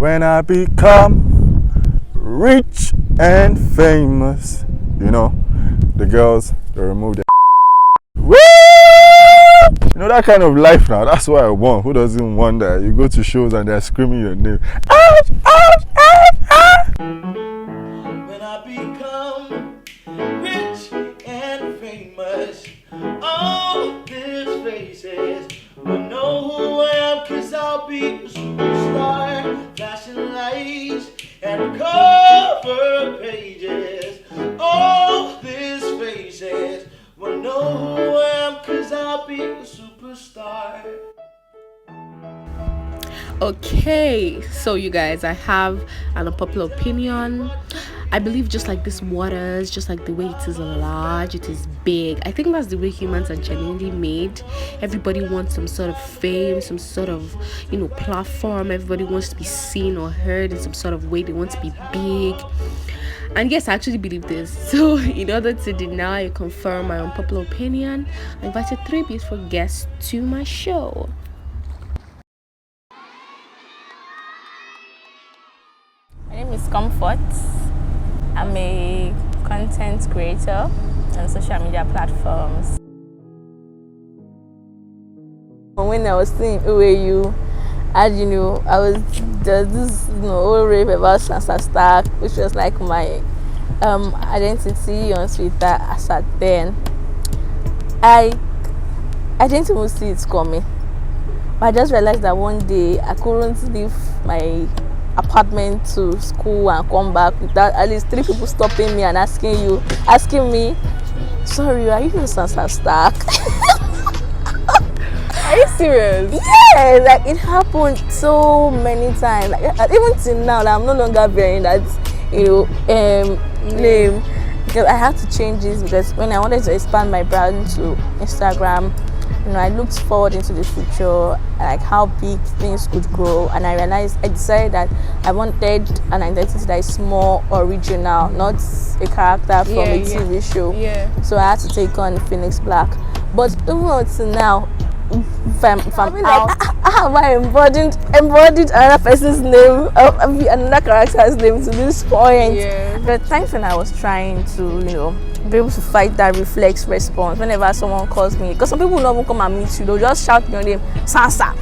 when I become rich and famous. You know, the girls, they remove their woo! You know that kind of life now. That's what I want. Who doesn't want that? You go to shows and they're screaming your name. Ouch, ouch, ouch, ouch. When I become rich and famous, all these faces will know who I am, 'cause I'll be a superstar, flashing lights and cover pages. All these faces will know who I am, 'cause I'll be a superstar. Okay, so you guys, I have an unpopular opinion. I believe just like this waters, just like the way it is large, it is big. I think that's the way humans are genuinely made. Everybody wants some sort of fame, some sort of, platform. Everybody wants to be seen or heard in some sort of way. They want to be big. And yes, I actually believe this. So in order to deny or confirm my unpopular opinion, I invited 3 beautiful guests to my show. My name is Comfort. I'm a content creator on social media platforms. When I was seeing OAU, as you know, there's this whole rave about Sansa Stark, which was like my identity on Twitter as at then. I didn't even see it coming, but I just realized that one day I couldn't leave my apartment to school and come back without at least 3 people stopping me and asking me, sorry, are you not Sansa Stark? Are you serious? Yeah, like it happened so many times. Like, even till now, I'm no longer bearing that name, because I had to change this, because when I wanted to expand my brand to Instagram, I looked forward into the future, like how big things could grow, and I decided that I wanted an identity that is more original, not a character from a TV show. Yeah. So I had to take on Phoenix Black. But even until now, if I'm out, have I embodied another person's name, another character's name to this point? Yeah. There are times when I was trying to, be able to fight that reflex response whenever someone calls me, because some people will not even come and meet you, they'll just shout your name, Sansa.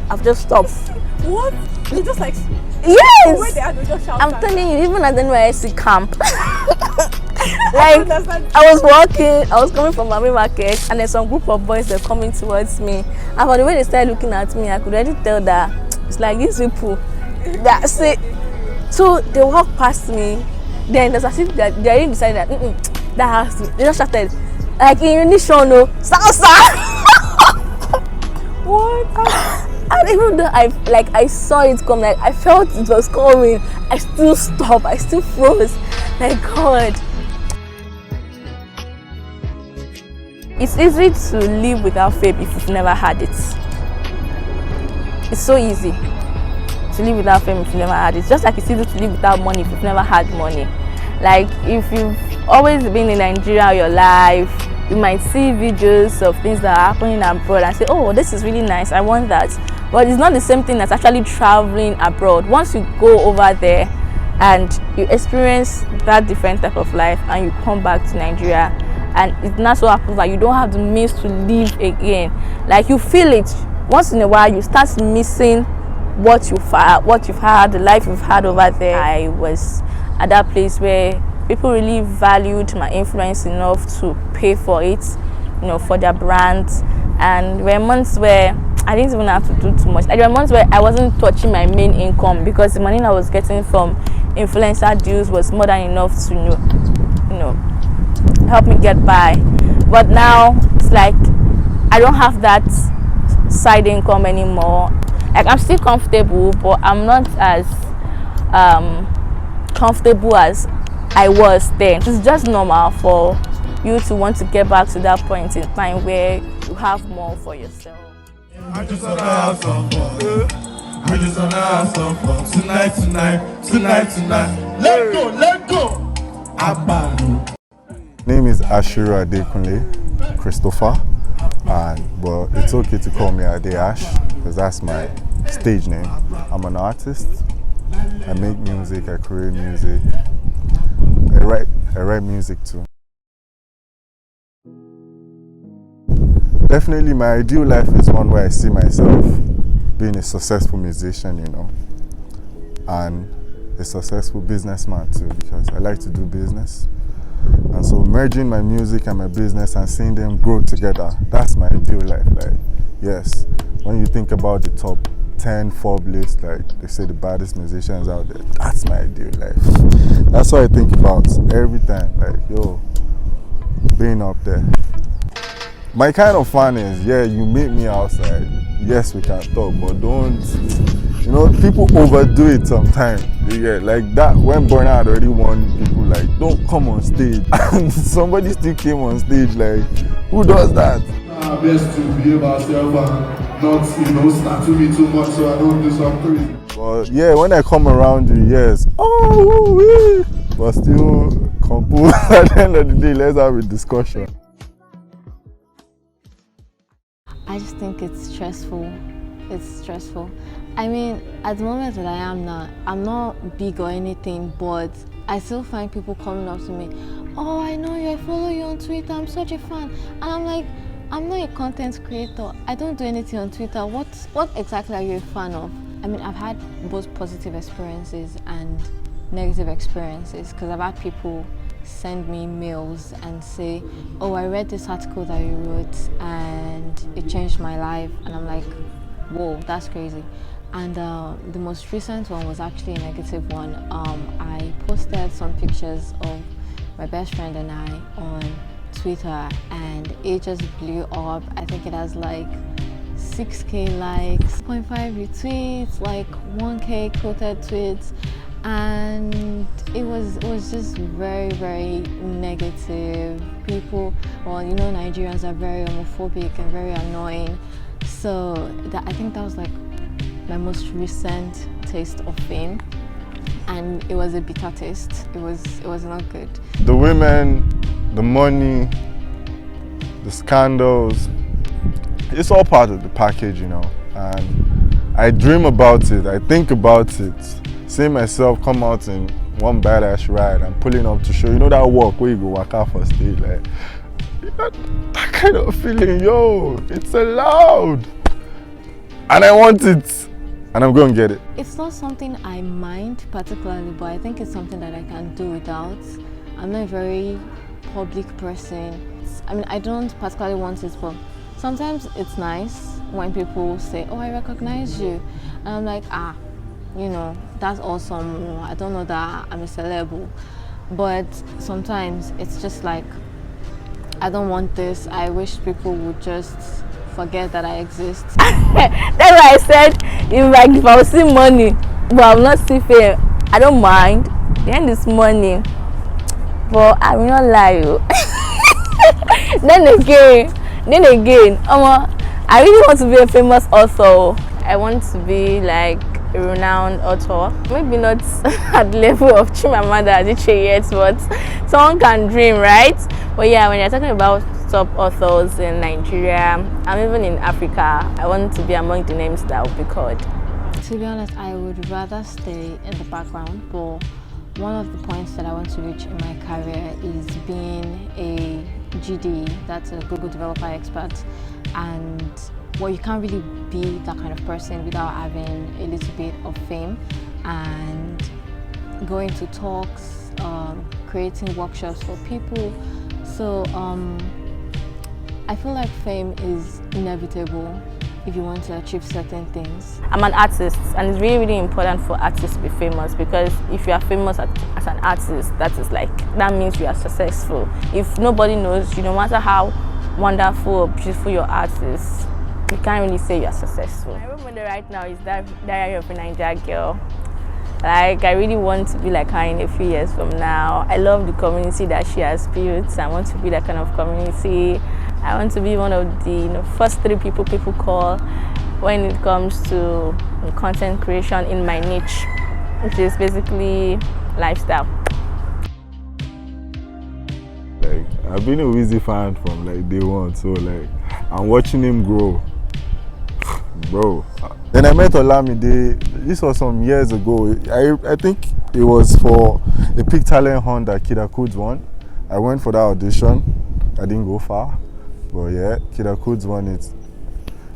I've just stopped. What? You just like, yes! where they are, they just shout. I'm telling you, even at the NYSC camp. Like, I was coming from Mami Market, and there's some group of boys that are coming towards me, and for the way they started looking at me, I could already tell that it's like these people that say. So they walked past me, then there's as if they already decided that that has to. They just shouted like in unison, no, Salsa. What? And even though I saw it come, like I felt it was coming, I still stopped, I still froze. Like, God. It's easy to live without fame if you've never had it. It's so easy to live without fame if you've never had it. Just like it's easy to live without money if you've never had money. Like, if you've always been in Nigeria all your life, you might see videos of things that are happening abroad and say, oh, this is really nice, I want that. But it's not the same thing as actually traveling abroad. Once you go over there and you experience that different type of life and you come back to Nigeria, and it not so happens that you don't have the means to live again, like you feel it once in a while, you start missing what you've had, the life you've had over there. I was at that place where people really valued my influence enough to pay for it, for their brands. And there were months where I didn't even have to do too much. There were months where I wasn't touching my main income, because the money I was getting from influencer deals was more than enough to help me get by. But now it's like I don't have that side income anymore. Like, I'm still comfortable, but I'm not as comfortable as I was then. It's just normal for you to want to get back to that point in time where you have more for yourself. I just wanna have some fun. I just wanna have some fun. Tonight. Let go. Abando. Name is Ashira Adekunle Christopher, but it's okay to call me Ade Ash, because that's my stage name. I'm an artist. I make music, I create music. I write music too. Definitely my ideal life is one where I see myself being a successful musician, you know, and a successful businessman too, because I like to do business. And so merging my music and my business and seeing them grow together, that's my ideal life. Like, yes, when you think about the top 10 Forbes list, like they say the baddest musicians out there, that's my ideal life. That's what I think about every time, like, yo, being up there. My kind of fun is, yeah, you meet me outside, yes, we can talk, but don't, you know, people overdo it sometimes. Yeah, like that, when Burna had already won, people like, don't come on stage. And somebody still came on stage, like, who does that? Best to behave ourselves and not, you know, start to me too much so I don't do some crazy. But yeah, when I come around you, yes, oh, but still compose. At the end of the day, let's have a discussion. I just think it's stressful. It's stressful. I mean, at the moment that I am now, I'm not big or anything, but I still find people coming up to me. Oh, I know you, I follow you on Twitter, I'm such a fan. And I'm like, I'm not a content creator. I don't do anything on Twitter. What exactly are you a fan of? I mean, I've had both positive experiences and negative experiences, because I've had people send me mails and say, oh, I read this article that you wrote and it changed my life. And I'm like, whoa, that's crazy. And the most recent one was actually a negative one. I posted some pictures of my best friend and I on Twitter, and it just blew up. I think it has like 6K likes, 0.5 retweets, like 1K quoted tweets, and it was just very, very negative. People, well, you know, Nigerians are very homophobic and very annoying. So I think that was like my most recent taste of fame, and it was a bitter taste. It was not good. The women, the money, the scandals, it's all part of the package, you know. And I dream about it, I think about it. Seeing myself come out in one badass ride and pulling up to show, you know, that walk where you go walk out for stage, like, that kind of feeling, yo, it's allowed. And I want it. And I'm going to get it. It's not something I mind particularly, but I think it's something that I can do without. I'm not a very public person. I mean, I don't particularly want it, but sometimes it's nice when people say, oh, I recognize you. And I'm like, you know, that's awesome. I don't know that I'm a celeb. But sometimes it's just like, I don't want this. I wish people would just forget that I exist. That's why I said, if I will see money, but I will not see fame, I don't mind. The end is money, but I will not lie. Then again, I really want to be a famous author. I want to be like a renowned author. Maybe not at the level of Chimamanda Adichie yet, but someone can dream, right? But yeah, when you're talking about top authors in Nigeria and even in Africa, I want to be among the names that will be called. To be honest, I would rather stay in the background, but one of the points that I want to reach in my career is being a GD, that's a Google Developer Expert. And well, you can't really be that kind of person without having a little bit of fame and going to talks, creating workshops for people. So I feel like fame is inevitable if you want to achieve certain things. I'm an artist, and it's really, really important for artists to be famous, because if you are famous as an artist, that means you are successful. If nobody knows you, no matter how wonderful or beautiful your art is, you can't really say you are successful. My role model right now is that Diary of a Niger Girl. Like, I really want to be like her in a few years from now. I love the community that she has built. I want to be that kind of community. I want to be one of the first 3 people call when it comes to content creation in my niche, which is basically lifestyle. Like, I've been a Weezy fan from like day one, so like I'm watching him grow. bro. Then I met Olamide. This was some years ago. I think it was for a Peak Talent Hunt that Kid Akuds won. I went for that audition. I didn't go far, but yeah, Kid Akuds won it.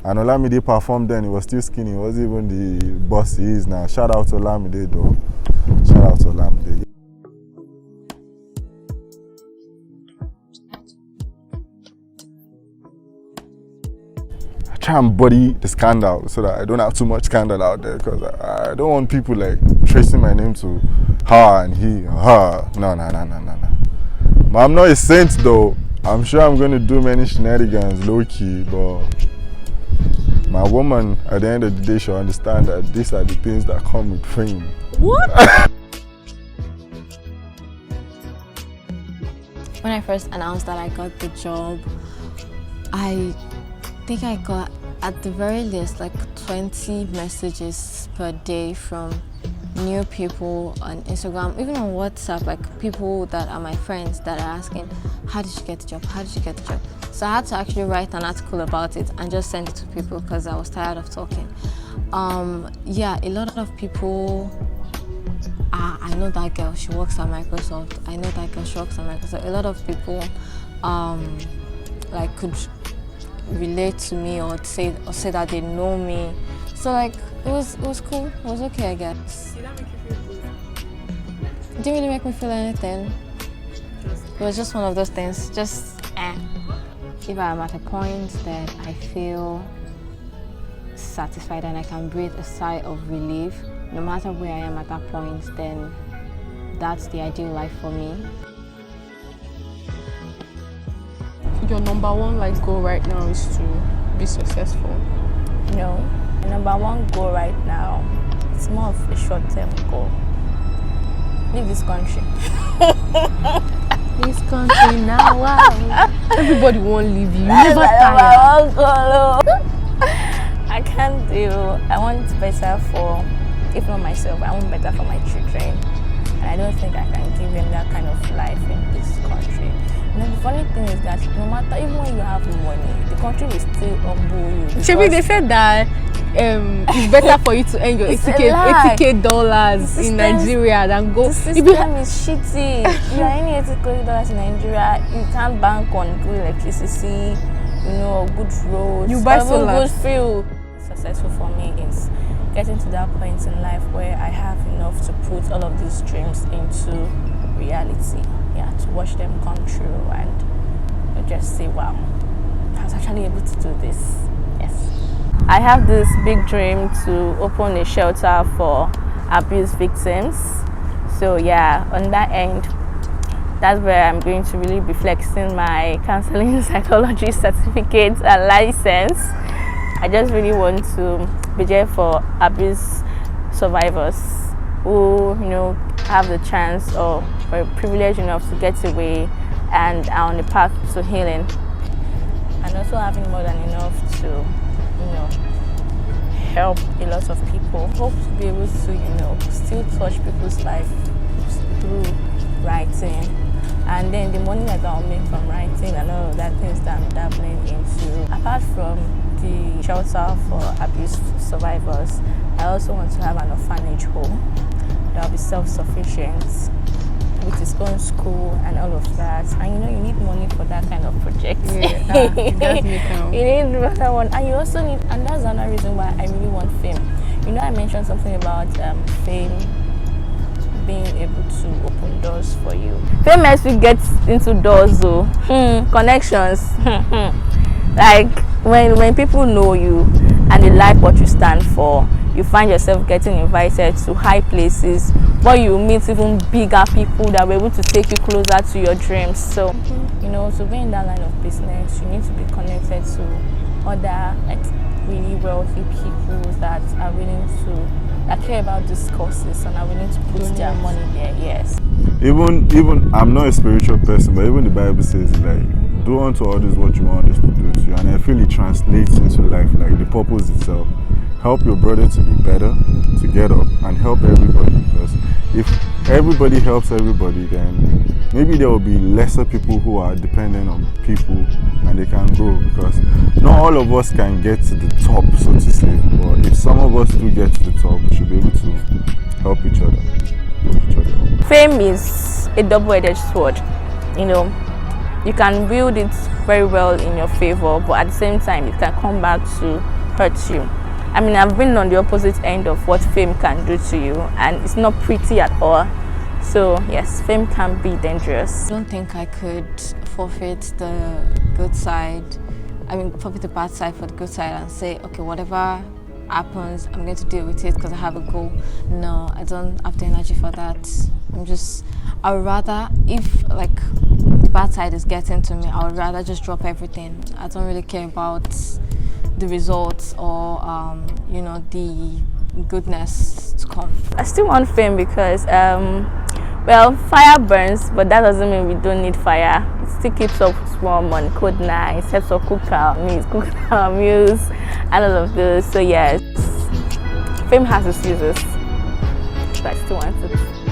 And Olamide performed then. He was still skinny. He wasn't even the boss he is now. Shout out to Olamide though. Shout out to Olamide. Try and body the scandal so that I don't have too much scandal out there, because I don't want people like tracing my name to her and he or her. No. But I'm not a saint though. I'm sure I'm going to do many shenanigans low key, but my woman at the end of the day should understand that these are the things that come with fame. What? When I first announced that I got the job, I think I got at the very least like 20 messages per day from new people on Instagram, even on WhatsApp, like people that are my friends that are asking, how did you get the job? How did you get the job? So I had to actually write an article about it and just send it to people because I was tired of talking. Yeah, a lot of people, I know that girl, she works at Microsoft. I know that girl, she works at Microsoft. A lot of people like could relate to me or say that they know me. So like it was cool. It was okay, I guess. Did that make you feel good? It didn't really make me feel anything. It was just one of those things. Just if I'm at a point that I feel satisfied and I can breathe a sigh of relief, no matter where I am at that point, then that's the ideal life for me. Your number one like goal right now is to be successful. No. My number one goal right now, it's more of a short-term goal. Leave this country. This country now, wow. Everybody won't leave you. You never tire. I can't do. I want better for, if not myself, I want better for my children. And I don't think I can give them that kind of life in this country. And the funny thing is that no matter, even when you have money, the country will still humble you. Shebi, they said that it's better for you to earn your $80K dollars in Nigeria than go. The system is shitty. You are earning $80K in Nigeria, you can't bank on good electricity, good roads, you buy solar. Good fuel. Successful for me is getting to that point in life where I have enough to put all of these dreams into reality. Yeah, to watch them come true and just say, wow, I was actually able to do this. Yes. I have this big dream to open a shelter for abuse victims. So yeah, on that end, that's where I'm going to really be flexing my counseling psychology certificate and license. I just really want to be there for abuse survivors who, have the chance or are privileged enough to get away and are on the path to healing. And also having more than enough to, help a lot of people. Hope to be able to, still touch people's life through writing. And then the money that I'll make from writing and all of that things that I'm dabbling into. Apart from the shelter for abuse survivors, I also want to have an orphanage home that will be self-sufficient with its own school and all of that. And you need money for that kind of project. Yeah, it does make sense. You need another one, and you also need, and that's another reason why I really want fame. I mentioned something about fame being able to open doors for you. Fame helps you get into doors though. Connections. Like when people know you and they like what you stand for, you find yourself getting invited to high places where you meet even bigger people that will be able to take you closer to your dreams. So, to be in that line of business, you need to be connected to other really wealthy people that are willing to, that care about these causes and are willing to put their money there. Yes. Even I'm not a spiritual person, but even the Bible says like, do unto others what you want others to do to you, and I feel it translates into life, like the purpose itself. Help your brother to be better, to get up, and help everybody, because if everybody helps everybody, then maybe there will be lesser people who are dependent on people and they can grow, because not all of us can get to the top, so to say. But if some of us do get to the top, we should be able to help each other up. Fame is a double-edged sword. You know, you can wield it very well in your favor, but at the same time, it can come back to hurt you. I mean, I've been on the opposite end of what fame can do to you, and it's not pretty at all. So yes, fame can be dangerous. I don't think I could forfeit the good side, forfeit the bad side for the good side and say, okay, whatever happens, I'm going to deal with it because I have a goal. No, I don't have the energy for that. I would rather, if like the bad side is getting to me, I would rather just drop everything. I don't really care about the results or you know, the goodness to come. I still want fame because well, fire burns, but that doesn't mean we don't need fire. It still keeps us warm on cold nights, helps us cook our meals, and all of those. So yes, fame has its uses, but I still want it.